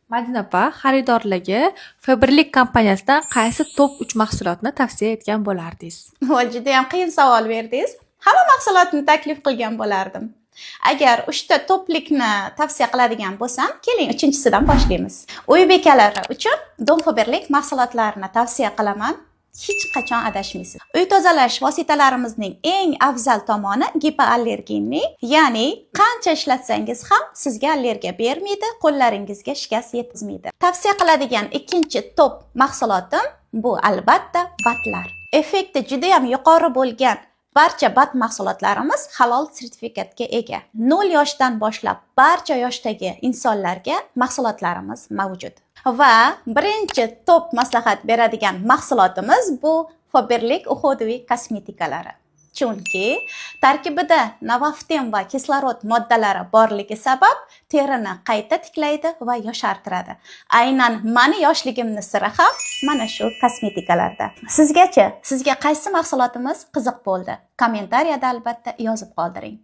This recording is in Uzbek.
Madina opa xaridorlarga Faberlic kompaniyasidan qaysi top 3 mahsulotni tavsiya etgan bo'lardingiz? Juda ham qiyin savol berdingiz. Hamma mahsulotni taklif qilgan bo'lardim. Agar 3 ta toplikni tavsiya qiladigan bo'lsam, keling 3-sidan boshlaymiz. Uy bekalari uchun Dom Faberlic mahsulotlarini tavsiya qilaman. Hech qachon adashmaysiz. Uy tozalash vositalarimizning eng afzal tomoni gipoallergenli, ya'ni qancha ishlatsangiz ham sizga allergiya bermaydi, qo'llaringizga shikast yetkazmaydi. Tavsiya qiladigan ikkinchi top mahsulotim bu albatta batlar. Effekti juda ham yuqori bo'lgan barcha bat mahsulotlarimiz halol sertifikatga ega. 0 yoshdan boshlab barcha yoshdagi insonlarga mahsulotlarimiz mavjud. Va birinchi top maslahat beradigan mahsulotimiz bu Faberlic uhudiy kosmetikalari. Chunki tarkibida nafaftin va kislorod moddalari borligi sabab terini qayta tiklaydi va yoshartiradi. Aynan meni yoshligimning siri ham mana shu kosmetikalarda. Sizga qaysi mahsulotimiz qiziq bo'ldi? Kommentariyada albatta yozib qoldiring.